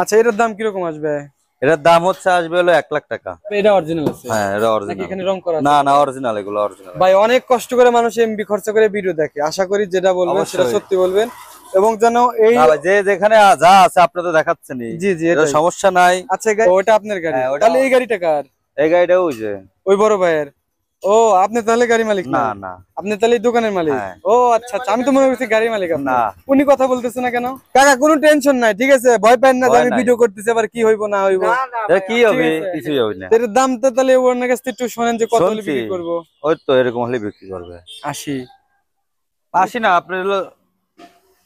আচ্ছা, এটার দাম কিরকম আসবে? এটার দাম হচ্ছে আসবে হলো 1 লাখ টাকা। এটা অরিজিনাল আছে? হ্যাঁ, এটা নাকি অরিজিনাল। এখানে রং করা আছে? না না, অরিজিনাল, এগুলো অরিজিনাল। ভাই অনেক কষ্ট করে মানুষ এমবি খরচা করে ভিডিও দেখে, আশা করি যেটা বলবেন সেটা অবশ্যই। সত্যি বলবেন। এবং যেন এই না ভাই, যে যেখানে যা আছে আপনি তো দেখাচ্ছেনই। জি জি, এটা এটাই। সমস্যা নাই। আচ্ছা, ওটা আপনার গাড়ি? হ্যাঁ, ওটা তাহলে এই গাড়িটা কার? এই গাড়িটা ওই যে। ওই বড় ভাইয়ের? ও, আপনি তাহলে গাড়ি মালিক না না? না। আপনি তাহলে এই দোকানের মালিক? হ্যাঁ। ও আচ্ছা আচ্ছা, আমি তো মনে করছি গাড়ি মালিক আপনি। না। উনি কথা বলতেছে না কেন? কাকা কোনো টেনশন নাই, ঠিক আছে, ভয় পান না যে ভয় আমি নাই। ভিডিও করতেছি আবার কি হইব না হইব। এটা কি ঠিক হবে? আছে। কিছুই হবে না। এর দামটা তাহলে ওর কাছ থেকে একটু শোনেন যে কত হলে শুনছি। বিক্রি করবো। ওই তো এরকম হলে বিক্রি করবে। 80? আসি না, আপনি হলো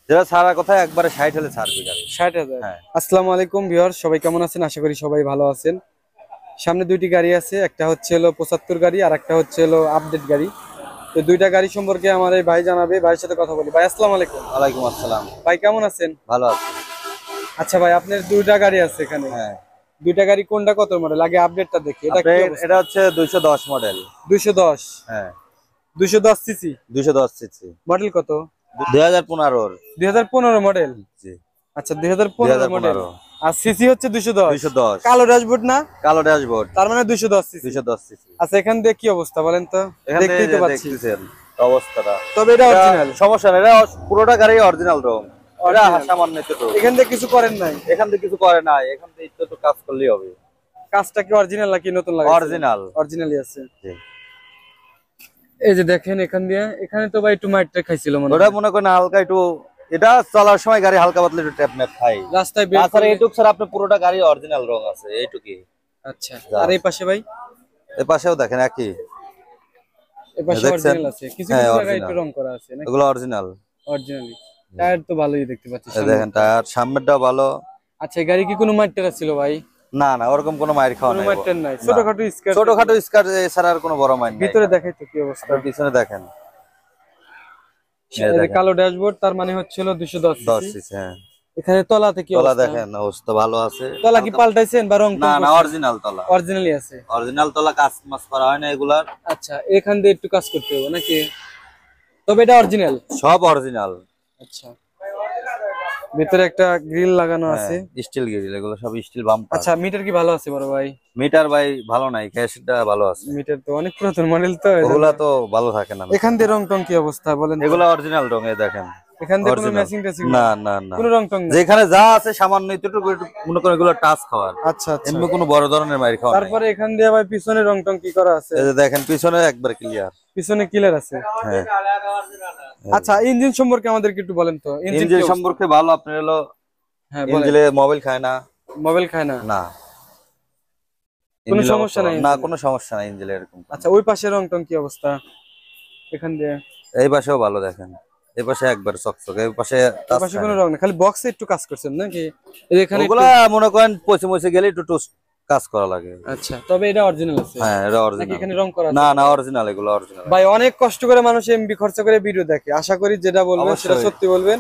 যেটা ছাড়ার কথা একবারে 60 হলে ছাড়বে গাড়ি। 60,000? হ্যাঁ। আসসালামু আলাইকুম ভিউয়ার্স, সবাই কেমন আছেন? আশা করি সবাই ভালো আছেন। সামনে দুইটি গাড়ি আছে, একটা হচ্ছে হলো 75 গাড়ি আর একটা হচ্ছে হলো আপডেট গাড়ি। তো দুইটা গাড়ি সম্পর্কে আমার এই ভাই জানাবে, ভাইয়ের সাথে কথা বলি। ভাই আসসালামু আলাইকুম। ওয়ালাইকুম আসসালাম। ভাই কেমন আছেন? ভালো আছি। আচ্ছা ভাই, আপনার দুইটা গাড়ি আছে এখানে। হ্যাঁ। দুইটা গাড়ি কোনটা কত মডেল? আগে আপডেটটা দেখি, এটা কি অবস্থা? এটা হচ্ছে 210 মডেল। 210? হ্যাঁ। 210 সিসি? 210 সিসি। মডেল কত? 2015। 2015 মডেল? জি। আচ্ছা, 2015 মডেল। 2015। আর সিসি হচ্ছে 210? 210। কালো ড্যাশবোর্ড না? কালো ড্যাশবোর্ড। তার মানে 210 সিসি। 210 সিসি। আচ্ছা, এখান দিয়ে কি অবস্থা বলেন তো? এখান থেকে দেখতেই তো পাচ্ছি দেখতেছেন অবস্থাটা। তবে এটা অরিজিনাল? সমস্যা নেই, এটা পুরোটা গাড়ি অরিজিনাল রং। এটা সামান্য একটু। এখান থেকে কিছু করেন নাই? এখান থেকে কিছু করে নাই, এখান থেকে একটু কাজ করলেই হবে। কাজটা কি অরিজিনাল নাকি নতুন লাগাইছেন? অরিজিনাল। অরিজিনালই আছে। জি। এই যে দেখেন এখান দিয়ে, এখানে তো ভাই একটু মাইরটা খাইছিল মনে ওটা হয়। মনে করেন হালকা একটু, এটা চলার সময় গাড়ি হালকা পাতলা একটু ট্যাপ ম্যাপ খাই। রাস্তায় বের তাছাড়া করে। এইটুক স্যার আপনার পুরোটা গাড়ি অরিজিনাল রং আছে এইটুকুই। আচ্ছা, আর এই পাশে ভাই? এই পাশেও দেখেন একই। এই পাশে দেখছেন? অরিজিনাল আছে, কিছু হ্যাঁ, কিছু জায়গায় অরিজিনাল। একটু রং করা আছে নাকি? এগুলো অরিজিনাল। অরিজিনালি। টায়ার তো ভালোই দেখতে পাচ্ছি এই দেখেন টায়ার সামনেরটাও ভালো। আচ্ছা, এই গাড়ি কি কোনো মাইরটা ছিল ভাই? না না, ওরকম কোনো মাইর খাওয়া কোনো নাই। মাইরটা নাই, ছোটখাটো স্ক্র্যাচ? ছোটখাটো স্কার এছাড়া আর কোনো বড় মাইর নাই। ভিতরে দেখাই তো কি অবস্থা। আপনার পিছনে দেখেন। এই যে কালো ড্যাশবোর্ড, তার মানে হচ্ছিল 210 10 সিসি। সিসি। হ্যাঁ। এখানে তলাতে কি তলা অবস্থা? দেখেন, অবস্থা ভালো আছে। তলা কি পাল্টাইছেন বা রং? না না, অরিজিনাল তলা। অরিজিনালি আছে? অরিজিনাল তলা, কাজ মাস করা হয় না এগুলার। আচ্ছা, এখান দিয়ে একটু কাজ করতে হবে নাকি? তবে এটা অরিজিনাল? সব অরিজিনাল। আচ্ছা, ভিতরে একটা গ্রিল লাগানো আছে। স্টিল গ্রিল, এগুলো সব স্টিল বাম্পার। আচ্ছা, মিটার কি ভালো আছে বড় ভাই? মিটার ভাই ভালো নাই, ক্যাশটা ভালো আছে। মিটার তো অনেক পুরাতন মডেল তো, ওগুলা তো ভালো থাকে না। এখান দিয়ে রং টং কি অবস্থা বলেন? এগুলা অরিজিনাল রং, এই দেখেন। এখান দিয়ে কোনো Original। Matching touching? না না না, কোনো রং টং না? যেখানে যা আছে সামান্য একটু মনে করেন এগুলো টাচ খাওয়ার। আচ্ছা আচ্ছা। এমনি কোনো বড় ধরনের মাইর খাওয়া নাই। তারপরে এখান দিয়ে ভাই পিছনে রং টং কি করা আছে? এই যে দেখেন পিছনে একবার ক্লিয়ার। পিছনে ক্লিয়ার আছে? হ্যাঁ। আচ্ছা, ইঞ্জিন সম্পর্কে আমাদেরকে একটু বলেন তো। ইঞ্জিন সম্পর্কে ভালো, আপনার হলো হ্যাঁ বলেন। ইঞ্জিনে মোবাইল খায় না। মোবাইল খায় না? না। কোনো সমস্যা নাই? না, কোনো সমস্যা নাই ইঞ্জিনে এরকম। আচ্ছা, ওই পাশে রং টং কি অবস্থা? এখান দিয়ে এই পাশেও ভালো দেখেন। এই পাশে একবার চকচকে, এই পাশে ওই পাশে কোনো রং না, খালি বক্সে একটু কাজ করছেন নাকি? এই যে এখানে ওগুলা মনে করেন পচে মচে গেলে একটু কাজ করা লাগে। আচ্ছা, তবে এটা অরিজিনাল আছে? হ্যাঁ, এটা নাকি অরিজিনাল। এখানে রং করা আছে? না না, অরিজিনাল, এগুলো অরিজিনাল। ভাই অনেক কষ্ট করে মানুষ এমবি খরচা করে ভিডিও দেখে, আশা করি যেটা বলবেন সেটা অবশ্যই। সত্যি বলবেন।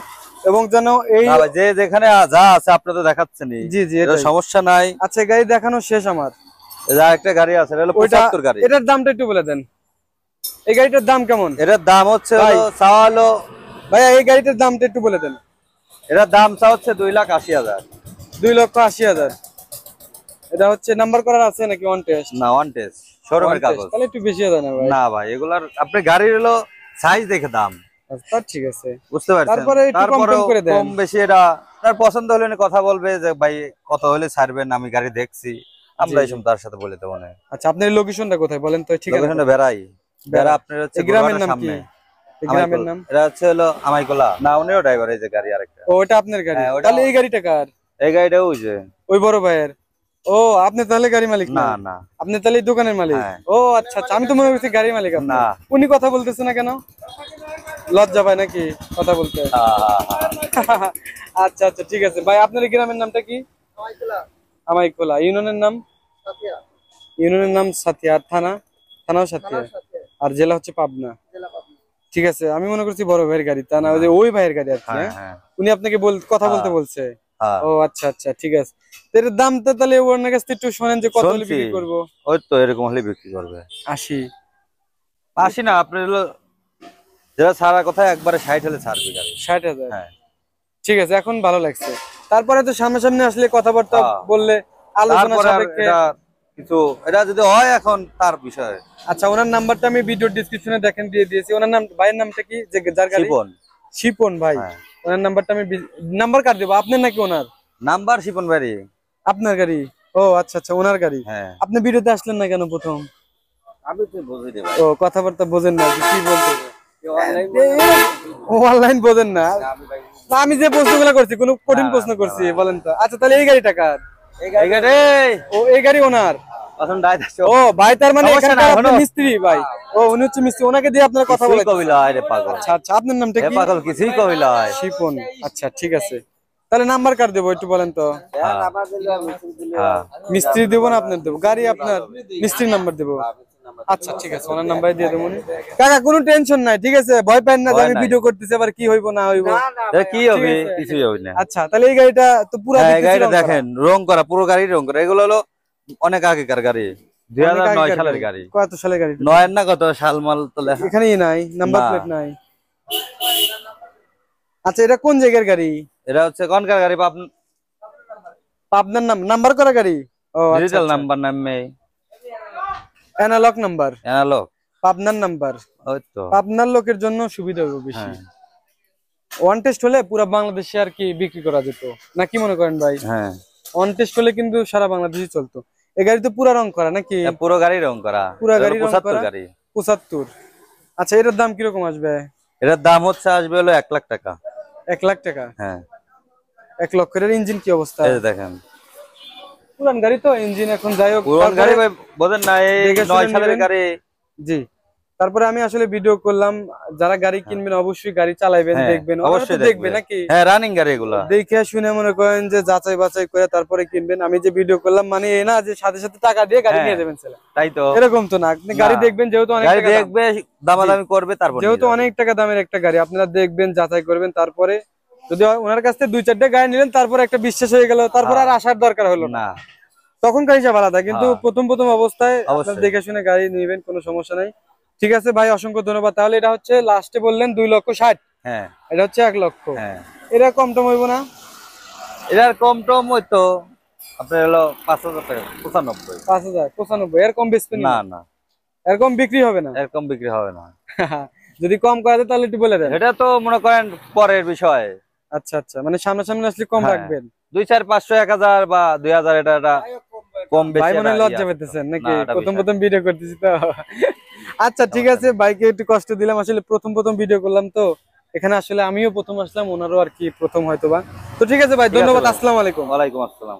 এবং যেন এই না ভাই, যে যেখানে যা আছে আপনি তো দেখাচ্ছেনই। জি জি, এটা এটাই। সমস্যা নাই। আচ্ছা, গাড়ি দেখানো শেষ আমার। এই যে একটা গাড়ি আছে, এটা হলো ওইটা 75 গাড়ি। এটার দামটা একটু বলে দেন। এই গাড়িটার দাম কেমন? এটার দাম হচ্ছে ভাই। চাওয়া হলো, ভাইয়া এই গাড়িটার দামটা একটু বলে দেন। এটার দাম চা হচ্ছে 2,80,000। 2,80,000? এটা হচ্ছে নাম্বার করার আছে নাকি অন টেস্ট? না, ওয়ান টেস্ট, শোরুমের কাগজ। তাহলে একটু বেশি হবে না ভাই? না ভাই, এগুলার আপনি গাড়ির হলো সাইজ দেখে দাম। আচ্ছা, ঠিক আছে। বুঝতে পারছেন? তারপরে একটু কম তারপরে টম করে দেন। কম বেশি এটা তার পছন্দ হলে কথা বলবে যে ভাই কত হলে ছাড়বেন, আমি গাড়ি দেখছি, আমরা এইসব তার সাথে বলে দেবো না। আচ্ছা, আপনার লোকেশনটা কোথায় বলেন তো? ঠিক আছে, লোকেশনটা বেড়াই। বেড়া আপনার হচ্ছে গ্রামের নাম কি? সামনে। গ্রামের নাম? এটা হচ্ছে হলো আমাইকোলা। না, উনিও ড্রাইভার। এই যে গাড়ি আরেকটা। ও, ওটা আপনার গাড়ি? হ্যাঁ, ওটা তাহলে এই গাড়িটা কার? এই গাড়িটা ওই যে ওই বড় ভাইয়ের? ও, আপনি তাহলে গাড়ি মালিক না? না না। আপনি তাহলে এই দোকানের মালিক? হ্যাঁ। ও আচ্ছা আচ্ছা, আমি তো মনে করছি গাড়ি মালিক আপনি। না। উনি কথা বলতেছে না কেন? লজ্জা পায় নাকি কথা বলতে? আচ্ছা আচ্ছা, ঠিক আছে ভাই। আপনার এই গ্রামের নামটা কি? আমাইকোলা। ইউনিয়নের নাম? ইউনিয়নের নাম সাথিয়া। আর থানা? থানাও সাথিয়া। আর জেলা হচ্ছে পাবনা? ঠিক আছে, আমি মনে করছি বড় ভাইয়ের গাড়ি, তা না ওই ভাইয়ের গাড়ি আর কি। হ্যাঁ হ্যাঁ? হ্যাঁ উনি আপনাকে কথা বলতে বলছে? হ্যাঁ। ও আচ্ছা আচ্ছা, ঠিক আছে। তো এর দামটা তাহলে ওর কাছ থেকে একটু শোনেন যে কত হলে শুনছি। বিক্রি করবো? ওই তো এরকম হলে বিক্রি করবে। 80? 80 না, আপনার হলো যেটা ছাড়ার কথা একবারে 60 হলে ছাড়বে গাড়ি। 60,000? হ্যাঁ। ঠিক আছে, এখন ভালো লাগছে। তারপরে তো সামনাসামনি আসলে কথাবার্তা বললে আলোচনা তারপরে আর সাপেক্ষে। এটা কিছু এটা যদি হয় এখন তার বিষয়। আচ্ছা, ওনার নাম্বারটা আমি ভিডিও ডেসক্রিপশনে দেখেন দিয়ে দিয়েছি। ওনার নাম, ভাইয়ের নামটা কি, যে যার গাড়ি? শিপন। শিপন ভাই। হ্যাঁ। ওনার নাম্বারটা আমি নাম্বার কার দেবো, আপনার নাকি ওনার? নাম্বার শিপন বাড়ি। আপনার গাড়ি? ও আচ্ছা আচ্ছা, ওনার গাড়ি। হ্যাঁ। আপনি ভিডিওতে আসলেন না কেন প্রথম? আমি তো বুঝি না ও, কথাবার্তা বোঝেন না, কি বলতে অনলাইন বোঝেন না? না, আমি যে প্রশ্নগুলো করছি কোনো কঠিন প্রশ্ন করছি বলেন তো? আচ্ছা, তাহলে এই গাড়িটা কার? এই গাড়ি ও, এই গাড়ি ওনার? এখন ডাইরেক্ট আসো। ও ভাই, তার মানে সমস্যা এখানকার নাই, আপনি হলো। মিস্ত্রি ভাই? ও, উনি হচ্ছে মিস্ত্রি, ওনাকে দিয়ে আপনার কথা বলে? কবিলা আরে পাগল। আচ্ছা আচ্ছা, আপনার নামটা এ কি? পাগল কিছুই কবিলা। শিপন। আচ্ছা ঠিক আছে, তাহলে নাম্বার কার দেবো একটু বলেন তো? হ্যাঁ। মিস্ত্রি দেবো না আপনার দেবো? গাড়ি আপনার, মিস্ত্রির নাম্বার দেবো। আচ্ছা ঠিক আছে, ওনার নাম্বার দিয়ে দেবো। কাকা কোনো টেনশন নাই, ঠিক আছে, ভয় পান না যে আমি ভিডিও করতেছি আবার কি হইবো না হইবো। কি হবে? কিছুই হবে না। আচ্ছা, তাহলে এই গাড়িটা তো পুরো হ্যাঁ, গাড়িটা দেখেন রং করা, পুরো গাড়ি রং করা। এগুলো হলো অনেক আগেকার গাড়ি, 2009 সালের গাড়ি। কত সালের গাড়ি? 9 না কত সাল মাল তো লেখা এখানেই নাই, নাম্বার প্লেট নাই। আচ্ছা, এটা কোন জায়গার গাড়ি? এটা হচ্ছে কোনকার গাড়ি? পাবনার নাম্বার করা গাড়ি? ও ডিজিটাল নাম্বার নামে অ্যানালগ নাম্বার, অ্যানালগ পাবনার নাম্বার। ওই তো। পাবনার লোকের জন্য সুবিধা হবে বেশি। ওয়ান টেস্ট হলে পুরো বাংলাদেশে আর কি বিক্রি করা যেত না, কি মনে করেন ভাই? হ্যাঁ, ওয়ান টেস্ট হলে কিন্তু সারা বাংলাদেশে চলতো। এই গাড়ি তো পুরা রং করা নাকি? পুরো গাড়ি রং করা, পুরা গাড়ি রং 75 করা। গাড়ি। 75। আচ্ছা, এটার দাম কিরকম আসবে? এটার দাম হচ্ছে আসবে হলো 1 লাখ টাকা। 1 লাখ টাকা? হ্যাঁ। 1 লক্ষের। ইঞ্জিন কি অবস্থা? এই যে দেখেন পুরান গাড়ি তো, ইঞ্জিন এখন যাই হোক। পুরন গাড়ি ভাই, বোঝেন না, এই 9 সালের গাড়ি। জি। তারপরে আমি আসলে ভিডিও করলাম, যারা গাড়ি কিনবেন অবশ্যই গাড়ি চালাবেন, দেখবেন, অবশ্যই দেখবেন নাকি? হ্যাঁ, রানিং গাড়ি এগুলা দেখে শুনে মনে করেন যে যাচাই বাছাই করে তারপরে কিনবেন। আমি যে ভিডিও করলাম মানে এই না যে সাথে সাথে টাকা দিয়ে গাড়ি নিয়ে যাবেন ছেলে, তাই তো। এরকম তো না। আপনি গাড়ি দেখবেন, যেহেতু অনেক গাড়ি টাকা দাম, দেখবে, দামাদামি করবে, তারপর যেহেতু অনেক টাকা দামের একটা গাড়ি, আপনারা দেখবেন, যাচাই করবেন। তারপরে যদি ওনার কাছ থেকে 2-4টা গাড়ি নিলেন, তারপরে একটা বিশ্বাস হয়ে গেল, তারপর আর আসার দরকার হলো না। তখনকার হিসাব আলাদা, কিন্তু প্রথম অবস্থায় আপনারা দেখে শুনে গাড়ি নিবেন, কোনো সমস্যা নাই। ঠিক আছে ভাই, অসংখ্য ধন্যবাদ। তাহলে এটা হচ্ছে লাস্টে বললেন 2,60,000। হ্যাঁ, এটা হচ্ছে 1 লক্ষ। হ্যাঁ, এটা কম টম হইব না? এটার কম টম হইতো আপনার হলো 5,000 টাকা, 95। 5,000, 95, এর কম বেচবেন না না? না, এরকম বিক্রি হবে না? এরকম বিক্রি হবে না। যদি কম করা যায় তাহলে একটু বলে দেন। এটা তো মনে করেন পরের বিষয়। আচ্ছা আচ্ছা, মানে সামনাসামনি আসলে কম রাখবেন। 2, 4, 500, 1,000 বা 2,000, এটা কম বেশি। ভাই মনে লজ্জা পেতেছেন নাকি? প্রথম ভিডিও করতেছি তো। আচ্ছা ঠিক আছে, ভাইকে একটু কষ্ট দিলাম, আসলে প্রথম ভিডিও করলাম তো এখানে, আসলে আমিও প্রথম আসলাম, ওনারও আর কি প্রথম হয়তোবা। তো ঠিক আছে ভাই, ধন্যবাদ। আসসালামু আলাইকুম। ওয়ালাইকুম আসসালাম।